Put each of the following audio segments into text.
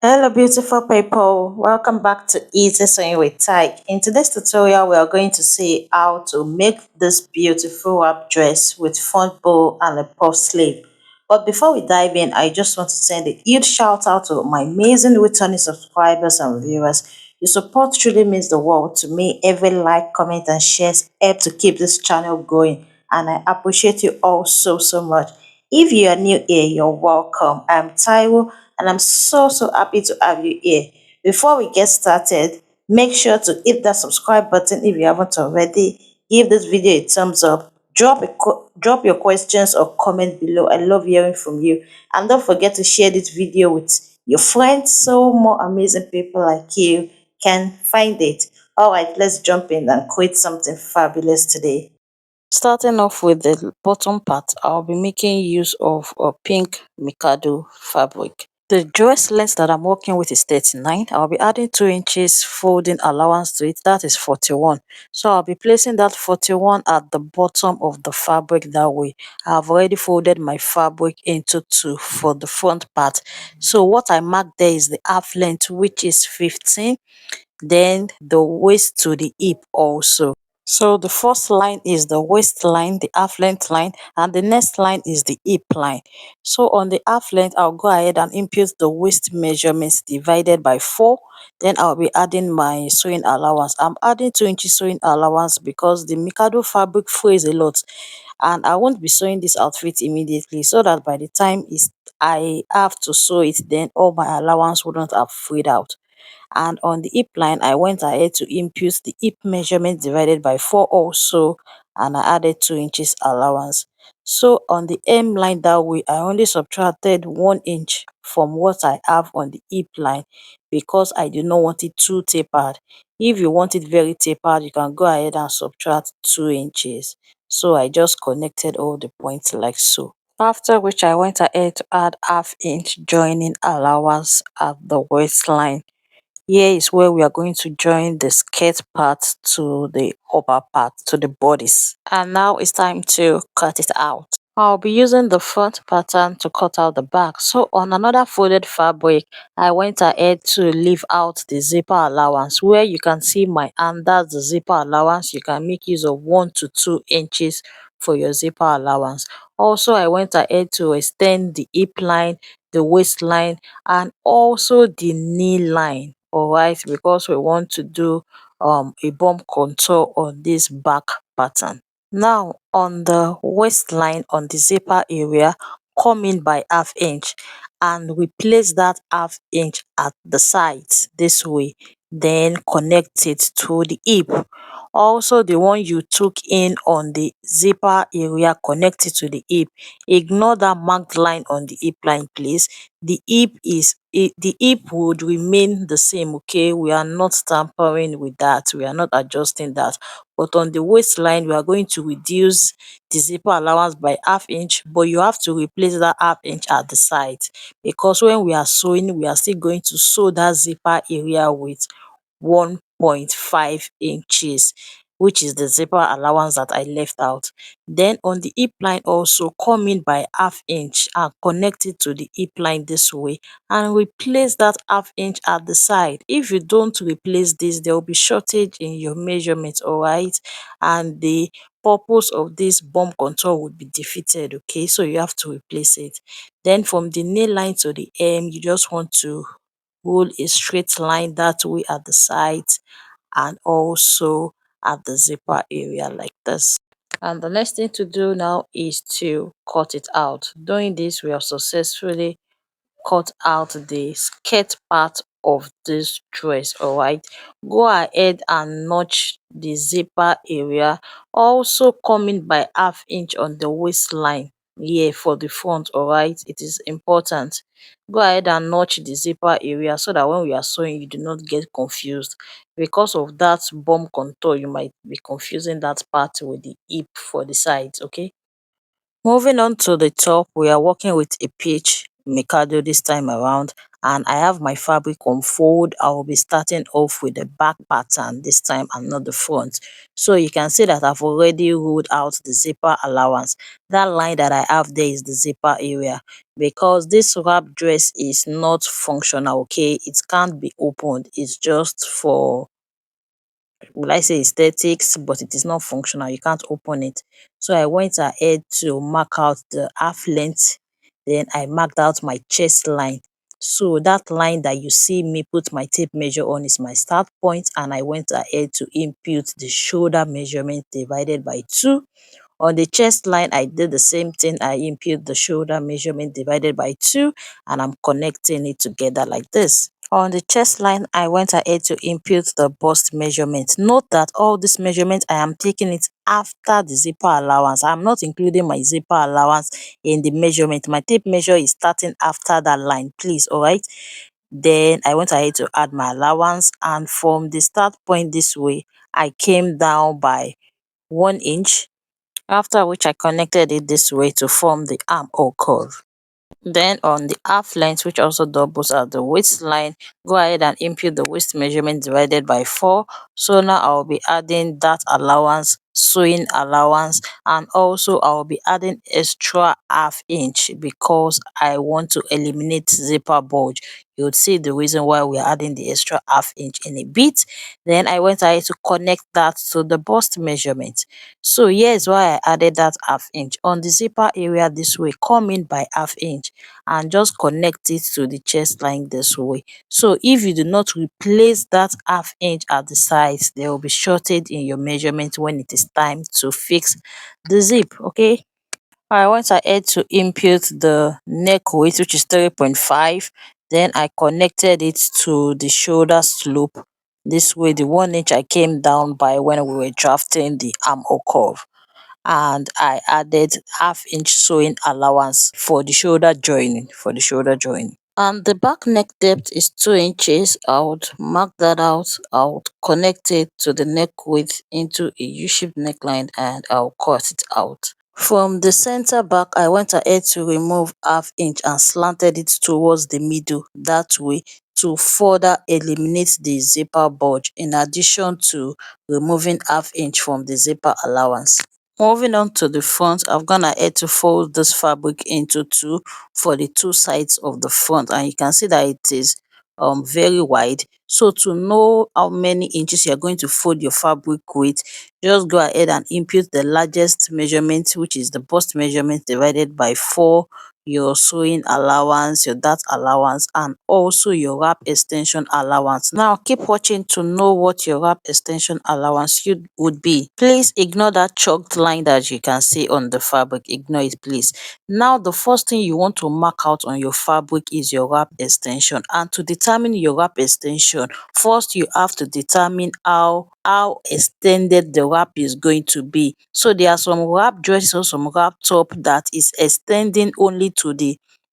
Hello beautiful people, welcome back to Easy Sewing with Ty. In today's tutorial we are going to see how to make this beautiful wrap dress with front bow and a puff sleeve. But before we dive in, I just want to send a huge shout out to my amazing returning subscribers and viewers. Your support truly means the world to me. Every like, comment and shares help to keep this channel going, and I appreciate you all so much. If you are new here, you're welcome. I'm Taiwo and I'm so happy to have you here. Before we get started, make sure to hit that subscribe button if you haven't already. Give this video a thumbs up. Drop your questions or comment below. I love hearing from you. And don't forget to share this video with your friends so more amazing people like you can find it. Alright, let's jump in and create something fabulous today. Starting off with the bottom part, I'll be making use of a pink Mikado fabric. The dress length that I'm working with is 39. I'll be adding 2 inches folding allowance to it. That is 41. So I'll be placing that 41 at the bottom of the fabric that way. I've already folded my fabric into 2 for the front part. So what I marked there is the half length, which is 15. Then the waist to the hip also. So the first line is the waist line, the half length line, and the next line is the hip line. So on the half length, I'll go ahead and input the waist measurements divided by 4. Then I'll be adding my sewing allowance. I'm adding 2 inches sewing allowance because the Mikado fabric frays a lot, and I won't be sewing this outfit immediately, so that by the time I have to sew it, then all my allowance wouldn't have frayed out. And on the hip line, I went ahead to input the hip measurement divided by 4 also, and I added 2 inches allowance. So on the hem line that way, I only subtracted 1 inch from what I have on the hip line because I do not want it too tapered. If you want it very tapered, you can go ahead and subtract 2 inches. So I just connected all the points like so. After which I went ahead to add half inch joining allowance at the waistline. Here is where we are going to join the skirt part to the upper part, to the bodice. And now it's time to cut it out. I'll be using the front pattern to cut out the back. So on another folded fabric, I went ahead to leave out the zipper allowance. Where you can see my hand, that's the zipper allowance. You can make use of 1 to 2 inches for your zipper allowance. Also, I went ahead to extend the hip line, the waistline, and also the knee line. Alright, because we want to do a bump contour on this back pattern. Now on the waistline, on the zipper area, come in by half inch and we place that half inch at the sides this way, then connect it to the hip. Also the one you took in on the zipper area, connect it to the hip. Ignore that marked line on the hip line, please. The hip would remain the same, okay? We are not tampering with that, we are not adjusting that. But on the waistline, we are going to reduce the zipper allowance by half inch, but you have to replace that half inch at the side, because when we are sewing, we are still going to sew that zipper area with 1.5 inches, which is the zipper allowance that I left out. Then on the hip line also, come in by half inch and connect it to the hip line this way and replace that half inch at the side. If you don't replace this, there will be shortage in your measurement, alright, and the purpose of this bump contour would be defeated, okay? So you have to replace it. Then from the knee line to the hem, you just want to roll a straight line that way at the sides and also at the zipper area like this. And the next thing to do now is to cut it out. Doing this, we have successfully cut out the skirt part of this dress. Alright, go ahead and notch the zipper area, also coming by half inch on the waistline here for the front. Alright, it is important. Go ahead and notch the zipper area so that when we are sewing, you do not get confused. Because of that bump contour, you might be confusing that part with the hip for the sides. Okay, moving on to the top, we are working with a peach Mikado this time around. and I have my fabric on fold, I will be starting off with the back pattern this time and not the front. So you can see that I've already ruled out the zipper allowance. That line that I have there is the zipper area, because this wrap dress is not functional. Okay, it can't be opened, it's just for, will I say, aesthetics, but it is not functional. You can't open it. So I went ahead to mark out the half length. Then I marked out my chest line. So that line that you see me put my tape measure on is my start point, and I went ahead to impute the shoulder measurement divided by 2. On the chest line, I did the same thing. I impute the shoulder measurement divided by 2, and I'm connecting it together like this. On the chest line, I went ahead to impute the bust measurement. Note that all this measurement, I am taking it after the zipper allowance. I'm not including my zipper allowance in the measurement. My tape measure is starting after that line, please, all right? Then I went ahead to add my allowance, and from the start point this way, I came down by 1 inch, after which I connected it this way to form the armhole curve. Then on the half length, which also doubles as the waistline, go ahead and impute the waist measurement divided by 4. So now I'll be adding that allowance, sewing allowance, and also I'll be adding extra half inch because I want to eliminate zipper bulge. You would see the reason why we're adding the extra half inch in a bit. Then I went ahead to connect that to the bust measurement. So here's why I added that half inch. On the zipper area this way, come in by half inch and just connect it to the chest line this way. So if you do not replace that half inch at the sides, there will be shortage in your measurement when it is time to fix the zip. Okay, I went ahead to impute the neck width, which is 3.5. Then I connected it to the shoulder slope this way, the 1 inch I came down by when we were drafting the armhole curve, and I added half inch sewing allowance for the shoulder joining. And the back neck depth is 2 inches. I would mark that out. I would connect it to the neck width into a U-shaped neckline, and I'll cut it out. From the center back, I went ahead to remove half inch and slanted it towards the middle that way to further eliminate the zipper bulge, in addition to removing half inch from the zipper allowance. Moving on to the front, I've gone ahead to fold this fabric into 2 for the 2 sides of the front, and you can see that it is very wide. So to know how many inches you're going to fold your fabric with, just go ahead and impute the largest measurement, which is the bust measurement, divided by 4, your sewing allowance, your dart allowance, and also your wrap extension allowance. Now keep watching to know what your wrap extension allowance would be. Please ignore that chalked line that you can see on the fabric. Ignore it, please. Now the first thing you want to mark out on your fabric is your wrap extension, and to determine your wrap extension, first you have to determine how extended the wrap is going to be. So there are some wrap dresses or some wrap top that is extending only to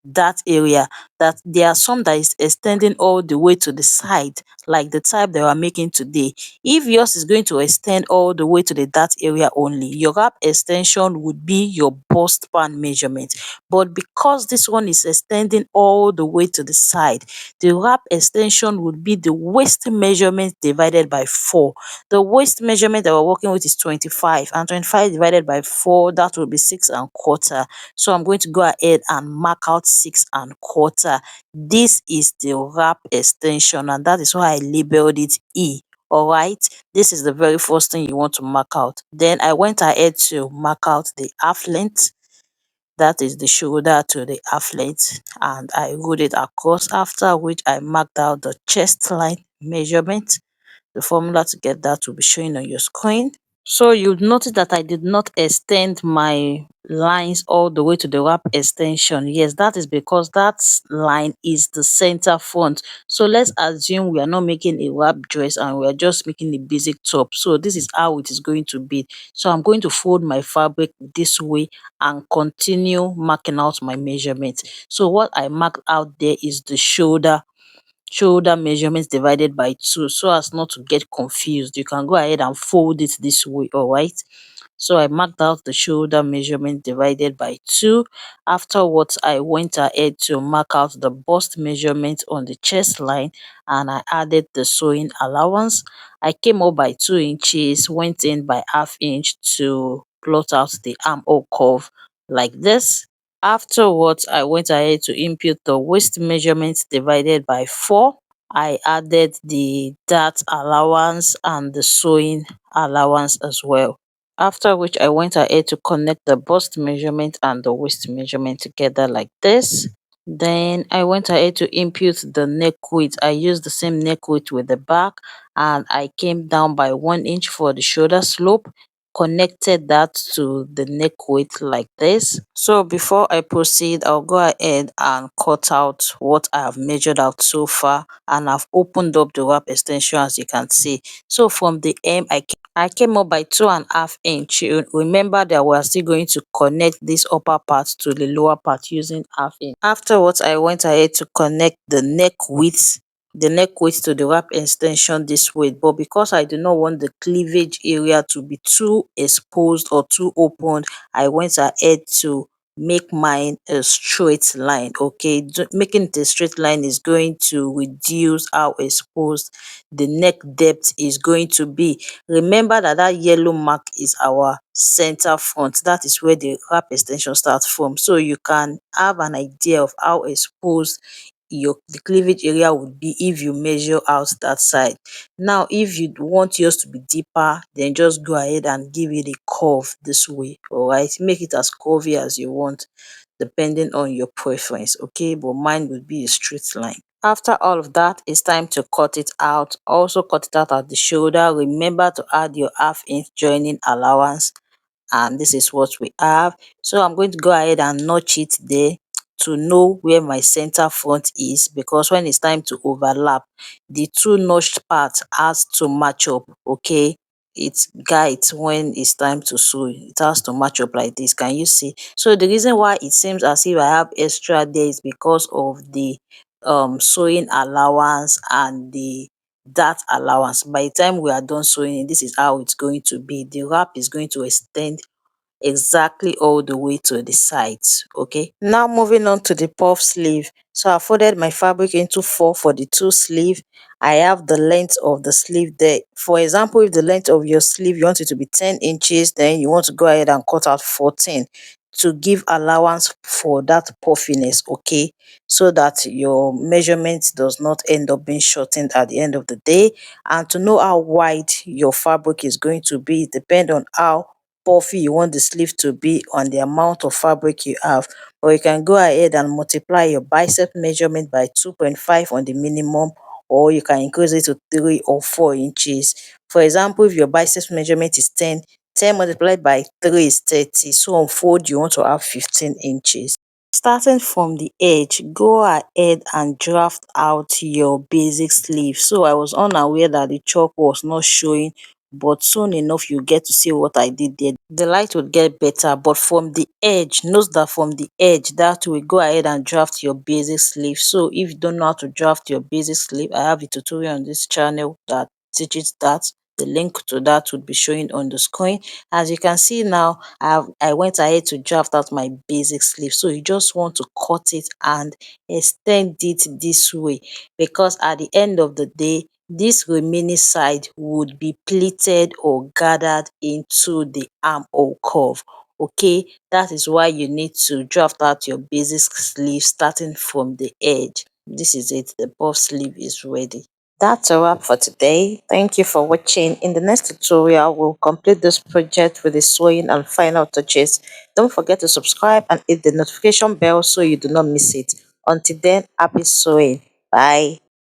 that area, that there are some that is extending all the way to the side, like the type that we are making today. If yours is going to extend all the way to the dart area only, your wrap extension would be your bust band measurement. But because this one is extending all the way to the side, the wrap extension would be the waist measurement divided by 4. The waist measurement that we're working with is 25, and 25 divided by 4, that will be 6¼ So I'm going to go ahead and mark out 6¼ This is the wrap extension, and that is why I labeled it E. All right, this is the very first thing you want to mark out. Then I went ahead to mark out the half length, that is the shoulder to the half length, and I ruled it across, after which I marked out the chest line measurement. The formula to get that will be showing on your screen. So you'll notice that I did not extend my lines all the way to the wrap extension. Yes, that is because that line is the center front. So let's assume we are not making a wrap dress and we are just making a basic top. So this is how it is going to be. So I'm going to fold my fabric this way and continue marking out my measurement. So what I marked out there is the shoulder measurements divided by 2, so as not to get confused. You can go ahead and fold it this way. All right, So I marked out the shoulder measurement divided by 2. Afterwards, I went ahead to mark out the bust measurement on the chest line, and I added the sewing allowance. I came up by 2 inches, went in by half inch to plot out the armhole curve like this. Afterwards, I went ahead to input the waist measurement divided by 4. I added the dart allowance and the sewing allowance as well. After which I went ahead to connect the bust measurement and the waist measurement together like this. Then I went ahead to input the neck width. I used the same neck width with the back, and I came down by 1 inch for the shoulder slope, connected that to the neck width like this. So before I proceed, I'll go ahead and cut out what I have measured out so far, and I've opened up the wrap extension as you can see. So from the hem, I came up by 2.5 inch. You remember that we are still going to connect this upper part to the lower part using half inch. Afterwards, I went ahead to connect the neck width to the wrap extension this way, but because I do not want the cleavage area to be too exposed or too opened, I went ahead to make mine a straight line. Okay, making it a straight line is going to reduce how exposed the neck depth is going to be. Remember that that yellow mark is our center front. That is where the wrap extension starts from, so you can have an idea of how exposed the cleavage area would be if you measure out that side. Now if you want yours to be deeper, then just go ahead and give it a curve this way. All right, make it as curvy as you want depending on your preference. Okay, but mine would be a straight line. After all of that, it's time to cut it out. Also cut it out at the shoulder. Remember to add your half-inch joining allowance, and this is what we have. So I'm going to go ahead and notch it there to know where my center front is, because when it's time to overlap, the two notched parts has to match up. Okay, it guides when it's time to sew. It has to match up like this. Can you see? So the reason why it seems as if I have extra there is because of the sewing allowance and the dart allowance. By the time we are done sewing it, this is how it's going to be. The wrap is going to extend exactly all the way to the sides. Okay, now moving on to the puff sleeve. So I folded my fabric into 4 for the 2 sleeve. I have the length of the sleeve there. For example, if the length of your sleeve you want it to be 10 inches, then you want to go ahead and cut out 14 to give allowance for that puffiness. Okay, so that your measurement does not end up being shortened at the end of the day. And to know how wide your fabric is going to be, depend on how puffy you want the sleeve to be on the amount of fabric you have. Or you can go ahead and multiply your bicep measurement by 2.5 on the minimum, or you can increase it to 3 or 4 inches. For example, if your bicep measurement is 10, 10 multiplied by 3 is 30. So on fold, you want to have 15 inches. Starting from the edge, go ahead and draft out your basic sleeve. So I was unaware that the chalk was not showing, but soon enough you get to see what I did there. The light would get better, but from the edge, note that from the edge, that will go ahead and draft your basic sleeve. So if you don't know how to draft your basic sleeve, I have a tutorial on this channel that teaches that. The link to that would be showing on the screen. As you can see now, I went ahead to draft out my basic sleeve. So you just want to cut it and extend it this way, because at the end of the day, this remaining side would be pleated or gathered into the armhole curve. Okay, that is why you need to draft out your basic sleeve starting from the edge. This is it, the puff sleeve is ready. That's a wrap for today. Thank you for watching. In the next tutorial, we'll complete this project with the sewing and final touches. Don't forget to subscribe and hit the notification bell so you do not miss it. Until then, happy sewing. Bye.